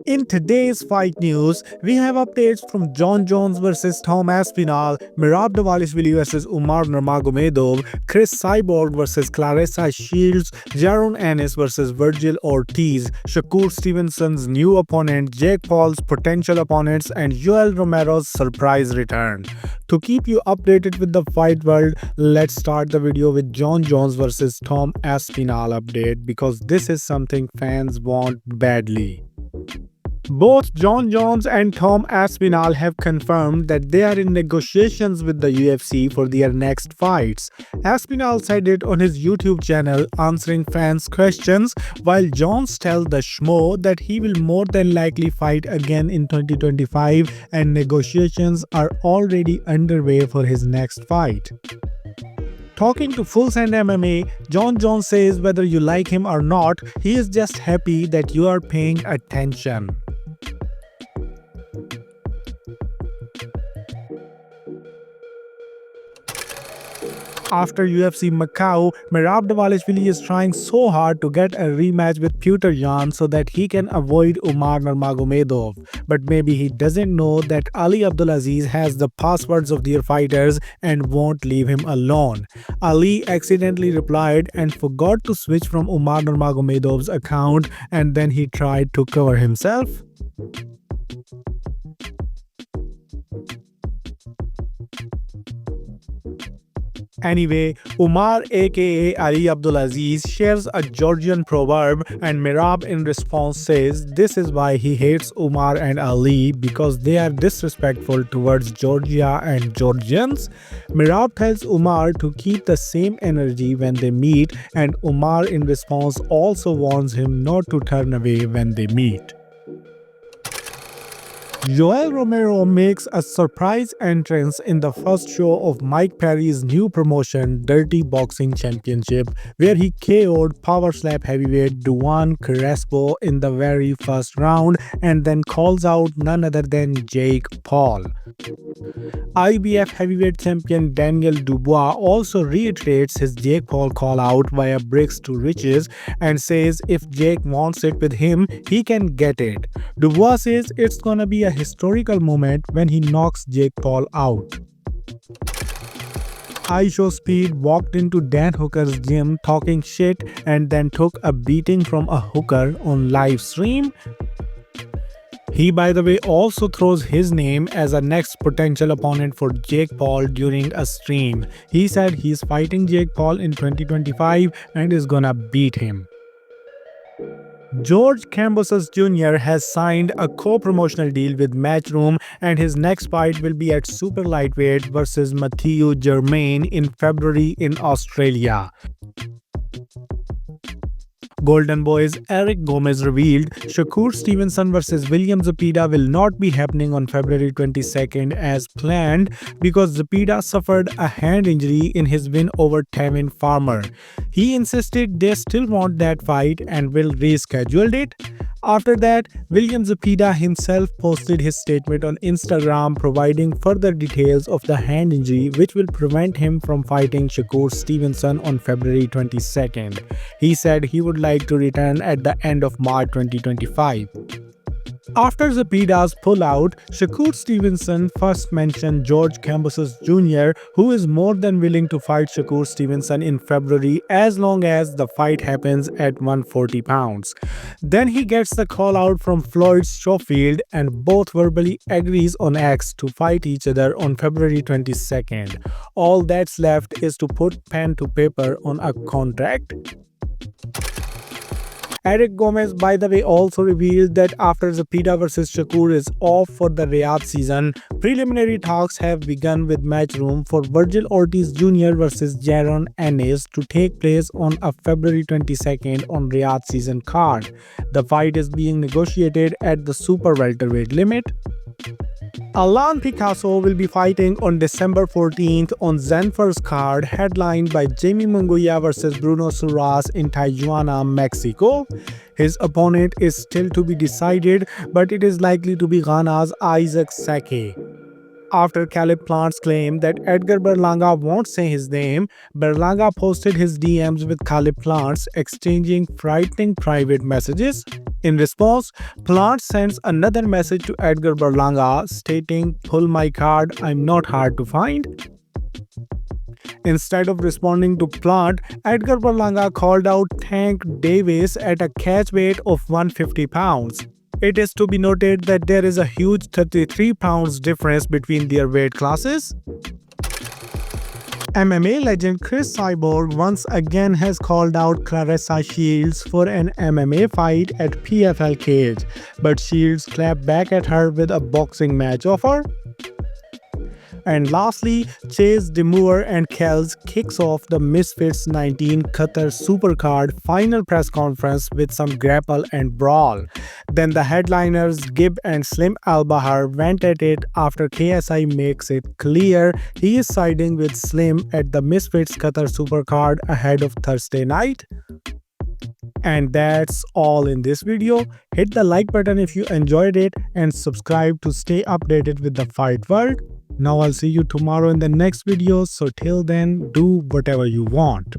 In today's fight news, we have updates from Jon Jones versus Tom Aspinall, Merab Dvalishvili versus Umar Nurmagomedov, Chris Cyborg versus Clarissa Shields, Jaron Ennis versus Virgil Ortiz, Shakur Stevenson's new opponent, Jake Paul's potential opponents, and Yoel Romero's surprise return. To keep you updated with the fight world, let's start the video with Jon Jones versus Tom Aspinall update because this is something fans want badly. Both Jon Jones and Tom Aspinall have confirmed that they are in negotiations with the UFC for their next fights. Aspinall said it on his YouTube channel answering fans' questions, while Jones tells the Schmo that he will more than likely fight again in 2025 and negotiations are already underway for his next fight. Talking to Full Send MMA, Jon Jones says whether you like him or not, he is just happy that you are paying attention. After UFC Macau, Merab Dvalishvili is trying so hard to get a rematch with Petr Yan so that he can avoid Umar Nurmagomedov. But maybe he doesn't know that Ali Abdulaziz has the passwords of their fighters and won't leave him alone. Ali accidentally replied and forgot to switch from Umar Nurmagomedov's account, and then he tried to cover himself. Anyway, Umar aka Ali Abdulaziz shares a Georgian proverb and Merab in response says this is why he hates Umar and Ali because they are disrespectful towards Georgia and Georgians. Merab tells Umar to keep the same energy when they meet, and Umar in response also warns him not to turn away when they meet. Yoel Romero makes a surprise entrance in the first show of Mike Perry's new promotion, Dirty Boxing Championship, where he KO'd power slap heavyweight Duan Crespo in the very first round and then calls out none other than Jake Paul. IBF heavyweight champion Daniel Dubois also reiterates his Jake Paul call out via Bricks to Riches and says if Jake wants it with him, he can get it. Dubois says it's gonna be a historical moment when he knocks Jake Paul out. IShowSpeed walked into Dan Hooker's gym talking shit and then took a beating from a hooker on live stream. He, by the way, also throws his name as a next potential opponent for Jake Paul during a stream. He said he's fighting Jake Paul in 2025 and is gonna beat him. George Kambosos Jr. has signed a co-promotional deal with Matchroom, and his next fight will be at super lightweight versus Mathieu Germain in February in Australia. Golden Boy's Eric Gomez revealed Shakur Stevenson vs William Zepeda will not be happening on February 22nd as planned because Zepeda suffered a hand injury in his win over Tevin Farmer. He insisted they still want that fight and will reschedule it. After that, William Zepeda himself posted his statement on Instagram providing further details of the hand injury which will prevent him from fighting Shakur Stevenson on February 22nd. He said he would like to return at the end of March 2025. After Zepeda's pullout, Shakur Stevenson first mentioned George Kambosos Jr., who is more than willing to fight Shakur Stevenson in February as long as the fight happens at 140 pounds. Then he gets the call out from Floyd Schofield and both verbally agrees on X to fight each other on February 22nd. All that's left is to put pen to paper on a contract. Eric Gomez, by the way, also revealed that after Zepeda vs Shakur is off for the Riyadh season, preliminary talks have begun with Matchroom for Virgil Ortiz Jr. vs Jaron Ennis to take place on a February 22nd on Riyadh season card. The fight is being negotiated at the super welterweight limit. Alan Picasso will be fighting on December 14th on Zenfers card headlined by Jamie Munguia vs Bruno Suras in Tijuana, Mexico. His opponent is still to be decided, but it is likely to be Ghana's Isaac Sake. After Caleb Plant's claim that Edgar Berlanga won't say his name, Berlanga posted his DMs with Caleb Plants, exchanging frightening private messages. In response, Plant sends another message to Edgar Berlanga stating, "Pull my card, I'm not hard to find." Instead of responding to Plant, Edgar Berlanga called out Tank Davis at a catch weight of 150 pounds. It is to be noted that there is a huge 33 pounds difference between their weight classes. MMA legend Chris Cyborg once again has called out Claressa Shields for an MMA fight at PFL Cage, but Shields clapped back at her with a boxing match offer. And lastly, Chase Demure and Kells kicks off the Misfits 19 Qatar Supercard final press conference with some grapple and brawl. Then the headliners Gibb and Slim Al-Bahar went at it after KSI makes it clear he is siding with Slim at the Misfits Qatar Supercard ahead of Thursday night. And that's all in this video. Hit the like button if you enjoyed it and subscribe to stay updated with the fight world. Now I'll see you tomorrow in the next video, so till then, do whatever you want.